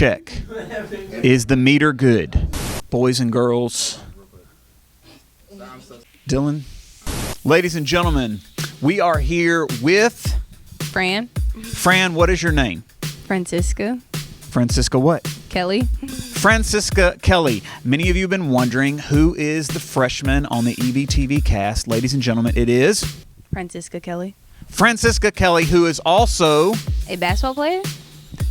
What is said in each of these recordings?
check. Is the meter good? Boys and girls. Dylan. Ladies and gentlemen, we are here with... Fran. Fran, what is your name? Francisca. Francisca what? Kelly. Francisca Kelly. Many of you have been wondering who is the freshman on the EVTV cast. Ladies and gentlemen, it is... Francisca Kelly. Francisca Kelly, who is also... A basketball player?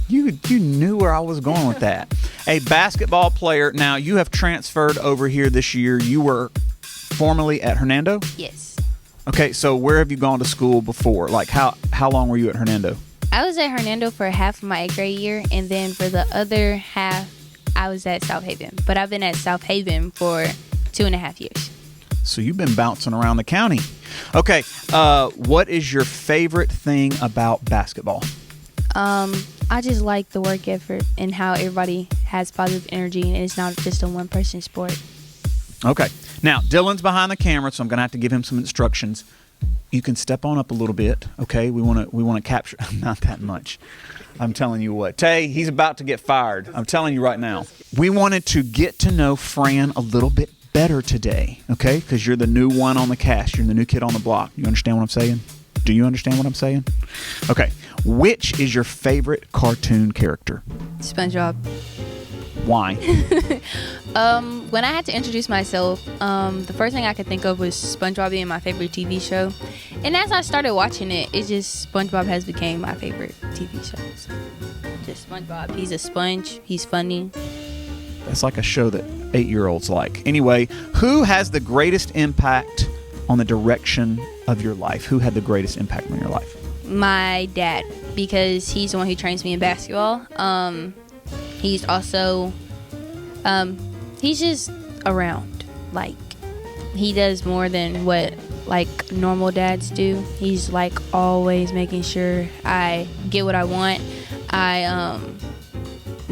You knew where I was going with that. A basketball player. Now, you have transferred over here this year. You were formerly at Hernando? Yes. Okay, so where have you gone to school before? Like, how long were you at Hernando? I was at Hernando for half of my 8th grade year, and then for the other half, I was at South Haven. But I've been at South Haven for 2.5 years. So you've been bouncing around the county. Okay, what is your favorite thing about basketball? I just like the work effort and how everybody has positive energy, and it's not just a one-person sport. Okay. Now, Dylan's behind the camera, so I'm going to have to give him some instructions. You can step on up a little bit, okay? We want to capture not that much. I'm telling you what. Tay, he's about to get fired. I'm telling you right now. We wanted to get to know Fran a little bit better today, okay? Because you're the new one on the cast. You're the new kid on the block. You understand what I'm saying? Do you understand what I'm saying? Okay. Which is your favorite cartoon character? SpongeBob. Why? When I had to introduce myself, the first thing I could think of was SpongeBob being my favorite TV show. And as I started watching it, SpongeBob has become my favorite TV show. So, just SpongeBob. He's a sponge. He's funny. That's like a show that 8-year-olds like. Anyway, who has the greatest impact on the direction of your life? Who had the greatest impact on your life? My dad, because he's the one who trains me in basketball. He's also, he's just around. Like, he does more than what, like, normal dads do. He's, like, always making sure I get what I want. I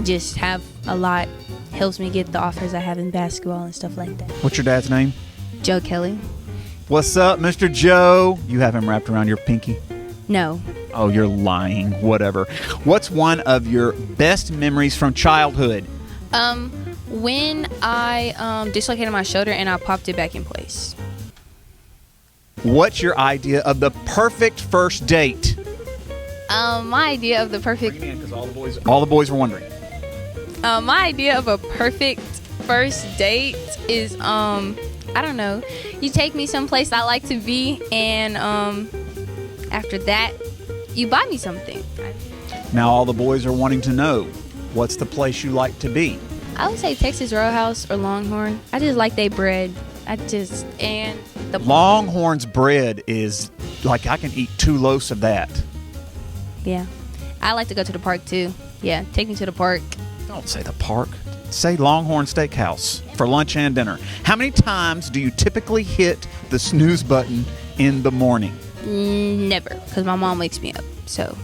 just have a lot, helps me get the offers I have in basketball and stuff like that. What's your dad's name? Joe Kelly. What's up, Mr. Joe? You have him wrapped around your pinky? No. Oh, you're lying. Whatever. What's one of your best memories from childhood? When I dislocated my shoulder and I popped it back in place. What's your idea of the perfect first date? My idea of the perfect... Bring it in, because all the boys were wondering. My idea of a perfect first date is, I don't know. You take me someplace I like to be, and after that, you buy me something. Now all the boys are wanting to know, what's the place you like to be? I would say Texas Roadhouse or Longhorn. I just like their bread. And the Longhorn's bread is like, I can eat 2 loaves of that. Yeah. I like to go to the park too. Yeah, take me to the park. Don't say the park. Say Longhorn Steakhouse for lunch and dinner. How many times do you typically hit the snooze button in the morning? Never, because my mom wakes me up. So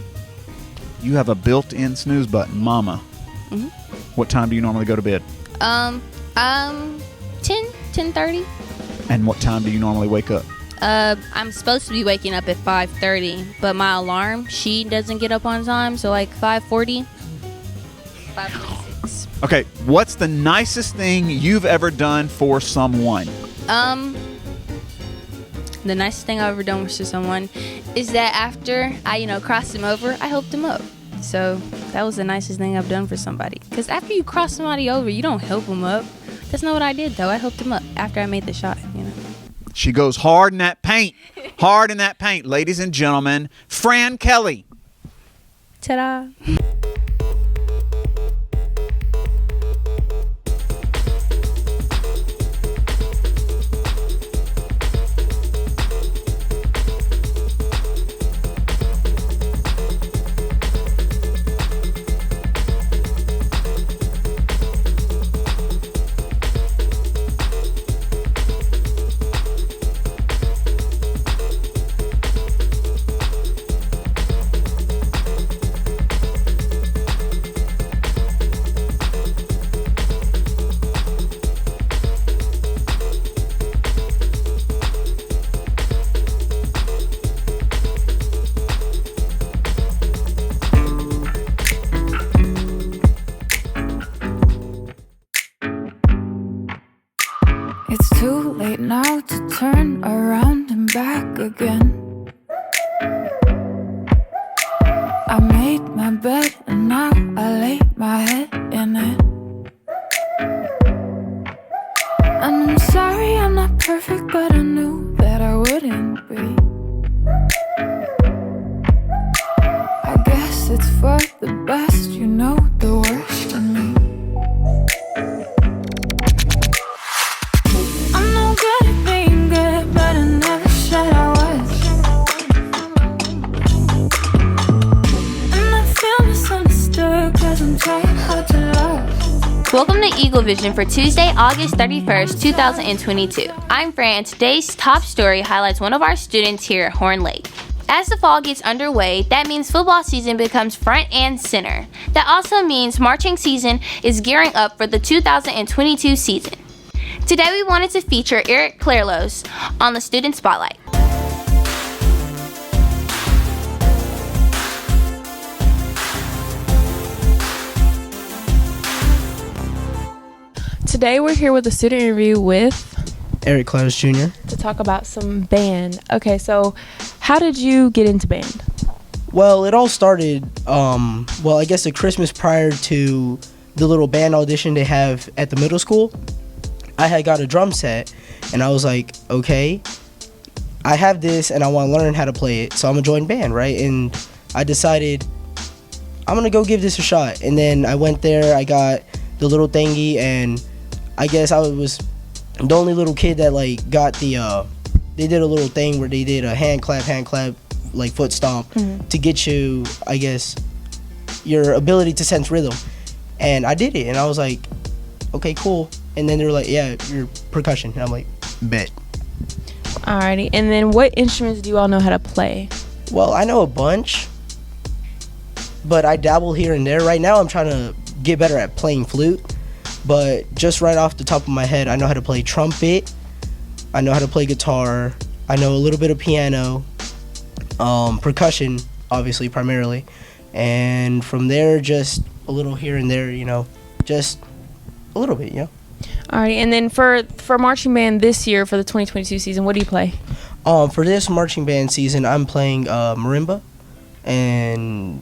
you have a built-in snooze button, mama. Mm-hmm. What time do you normally go to bed? 10:30. And what time do you normally wake up? I'm supposed to be waking up at 5:30, but my alarm, she doesn't get up on time, so like 5:40. 5:46. Okay, what's the nicest thing you've ever done for someone? The nicest thing I've ever done for someone is that after I, crossed them over, I helped them up. So that was the nicest thing I've done for somebody. Because after you cross somebody over, you don't help them up. That's not what I did, though. I helped them up after I made the shot, She goes hard in that paint. Hard in that paint. Ladies and gentlemen, Fran Kelly. Ta-da. It's too late now to turn around and back again. I made my bed and now I lay my head in it. And I'm sorry I'm not perfect, but I knew that I wouldn't be. I guess it's for the best, you know the worst in me. I'm no good at being good, but I never said I was. And I feel misunderstood, cause I'm trying hard to love. Welcome to Eagle Vision for Tuesday, August 31st, 2022. I'm Fran. Today's top story highlights one of our students here at Horn Lake. As the fall gets underway, that means football season becomes front and center. That also means marching season is gearing up for the 2022 season. Today we wanted to feature Eric Clairlos on the Student Spotlight. Today we're here with a student interview with Eric Clairlos Jr. to talk about some band. Okay, so how did you get into band? Well, it all started, I guess the Christmas prior to the little band audition they have at the middle school. I had got a drum set, and I was like, okay, I have this, and I want to learn how to play it, so I'm going to join band, right? And I decided I'm going to go give this a shot. And then I went there, I got the little thingy, and I guess I was the only little kid that, like, got the, they did a little thing where they did a hand clap, like foot stomp to get you, I guess, your ability to sense rhythm. And I did it, and I was like, okay, cool. And then they were like, yeah, you're percussion. And I'm like, bet. Alrighty, and then what instruments do you all know how to play? Well, I know a bunch, but I dabble here and there. Right now I'm trying to get better at playing flute, but just right off the top of my head, I know how to play trumpet, I know how to play guitar, I know a little bit of piano, percussion, obviously, primarily, and from there, just a little here and there, just a little bit, Alrighty, and then for marching band this year for the 2022 season, what do you play? For this marching band season, I'm playing marimba, and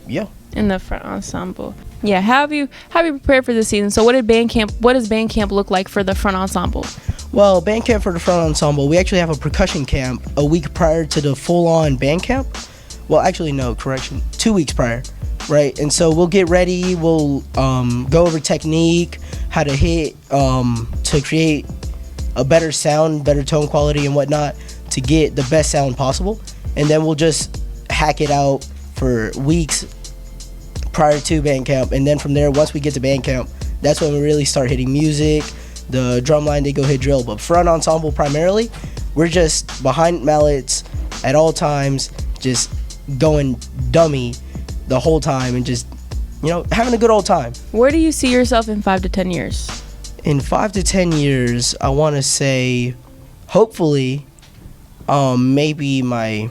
yeah. In the front ensemble. Yeah, how have you prepared for this season? So what does band camp look like for the front ensemble? Well, band camp for the front ensemble, we actually have a percussion camp a week prior to the full-on band camp. Well, actually, no, correction, 2 weeks prior, right? And so we'll get ready, we'll go over technique, how to hit, to create a better sound, better tone quality and whatnot, to get the best sound possible. And then we'll just hack it out for weeks prior to band camp. And then from there, once we get to band camp, that's when we really start hitting music. The drum line, they go hit drill. But front ensemble primarily, we're just behind mallets at all times, just going dummy the whole time and just, having a good old time. Where do you see yourself in 5 to 10 years? In 5 to 10 years, I want to say, hopefully, maybe my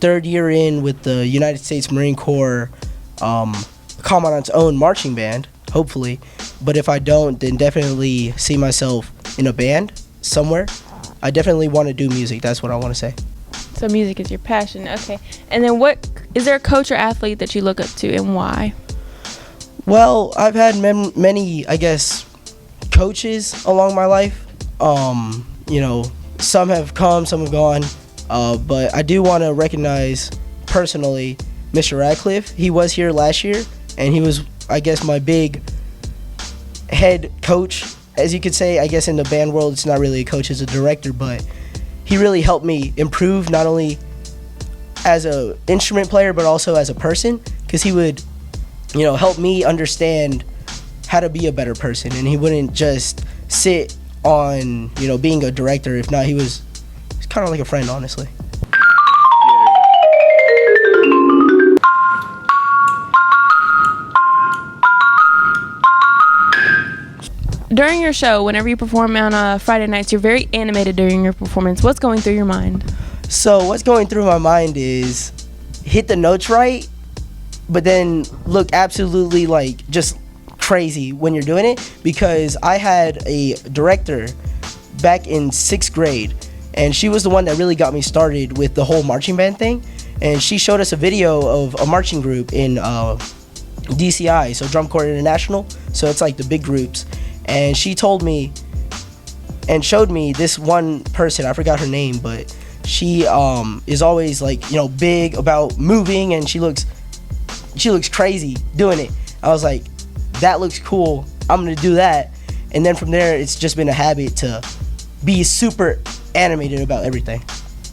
third year in with the United States Marine Corps Commandant's own marching band, hopefully. But if I don't, then definitely see myself in a band somewhere. I definitely want to do music. That's what I want to say. So music is your passion, okay. And then is there a coach or athlete that you look up to and why? Well, I've had many, I guess, coaches along my life. Some have come, some have gone. But I do want to recognize personally Mr. Radcliffe. He was here last year, and he was, I guess, my big head coach, as you could say. I guess in the band world, it's not really a coach, it's a director, but he really helped me improve not only as a instrument player, but also as a person, because he would, help me understand how to be a better person, and he wouldn't just sit on, being a director. If not, he's kind of like a friend, honestly. During your show, whenever you perform on Friday nights, you're very animated during your performance. What's going through your mind? So what's going through my mind is hit the notes right, but then look absolutely like just crazy when you're doing it, because I had a director back in 6th grade, and she was the one that really got me started with the whole marching band thing. And she showed us a video of a marching group in DCI, so Drum Corps International, so it's like the big groups. And she told me and showed me this one person, I forgot her name, but she is always like, you know, big about moving, and she looks crazy doing it. I was like, that looks cool, I'm gonna do that. And then from there, it's just been a habit to be super animated about everything.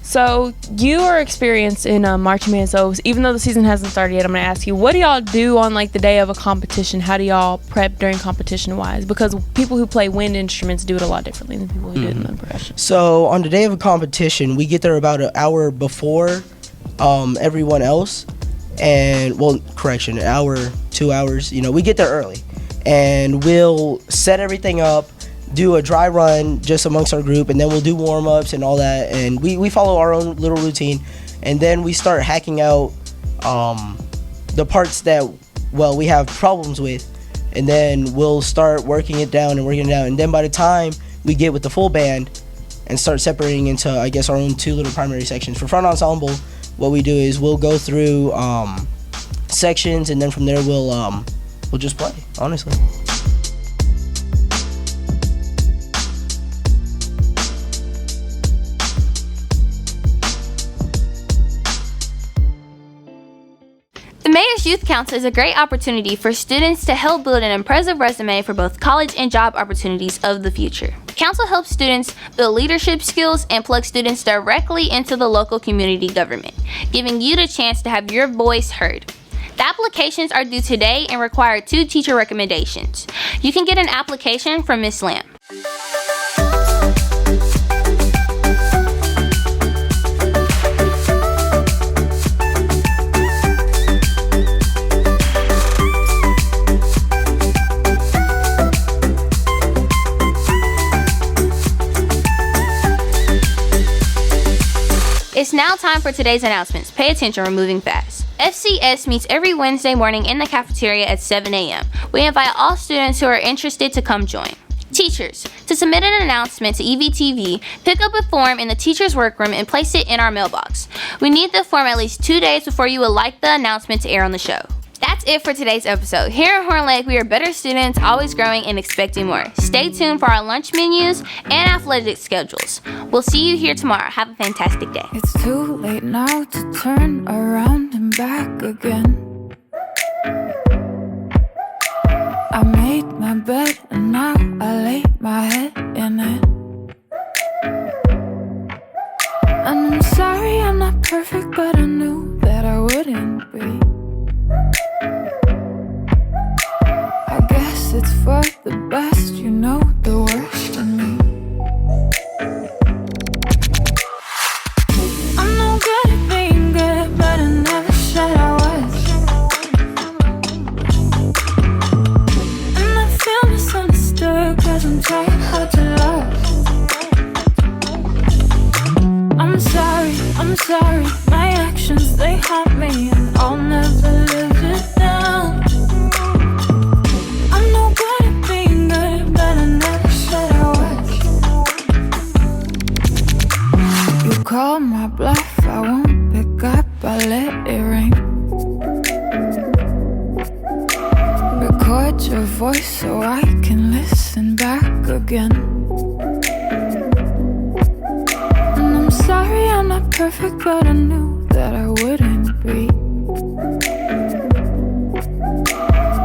So you are experienced in marching band. So even though the season hasn't started yet, I'm gonna ask you, what do y'all do on like the day of a competition? How do y'all prep during competition wise? Because people who play wind instruments do it a lot differently than people who do it in the percussion. So on the day of a competition, we get there about an hour before everyone else. And well, correction, an hour, 2 hours, you know, we get there early, and we'll set everything up, do a dry run just amongst our group, and then we'll do warm-ups and all that, and we follow our own little routine. And then we start hacking out the parts that, well, we have problems with, and then we'll start working it down, and then by the time we get with the full band and start separating into, I guess, our own 2 little primary sections. For front ensemble, what we do is we'll go through sections, and then from there we'll just play, honestly. The Mayor's Youth Council is a great opportunity for students to help build an impressive resume for both college and job opportunities of the future. Council helps students build leadership skills and plug students directly into the local community government, giving you the chance to have your voice heard. The applications are due today and require 2 teacher recommendations. You can get an application from Ms. Lamb. It's now time for today's announcements. Pay attention, we're moving fast. FCS meets every Wednesday morning in the cafeteria at 7 a.m. We invite all students who are interested to come join. Teachers, to submit an announcement to EVTV, pick up a form in the teacher's workroom and place it in our mailbox. We need the form at least 2 days before you would like the announcement to air on the show. That's it for today's episode. Here at Horn Lake, we are better students, always growing and expecting more. Stay tuned for our lunch menus and athletic schedules. We'll see you here tomorrow. Have a fantastic day. It's too late now to turn around and back again. I made my bed and now I lay my head in it. And I'm sorry I'm not perfect, but I knew that I wouldn't be. I guess it's for the best, you know the worst in me. I'm no good at being good, but I never said I was. And I feel misunderstood, cause I'm trying hard to love. I'm sorry, my actions, they haunt me, and I'll never live it down. I'm no good at being good, but I never said I was. You call my bluff, I won't pick up, I let it ring. Record your voice so I can listen back again. Sorry, I'm not perfect, but I knew that I wouldn't be.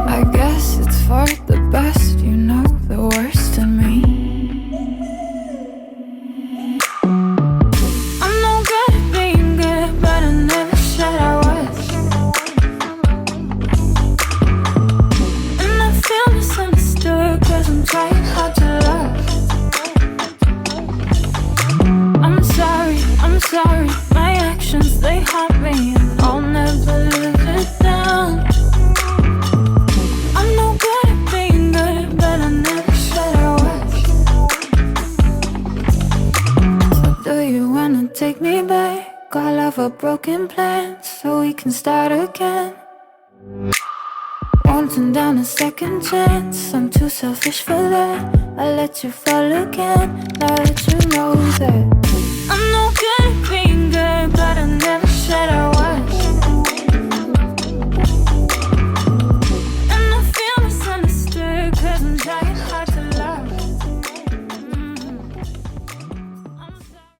I guess it's for the best, you know the worst in me. I'm no good at being good, but I never said I was. And I feel misunderstood, cause I'm trying hard to love. I'm sorry, my actions, they haunt me, and I'll never live it down. I'm no good at being good, but I never said I was. So do you wanna take me back? All of our broken plans, so we can start again. Won't counting down a second chance. I'm too selfish for that. I let you fall again. Now that you know that I'm no good at being good, but I never said I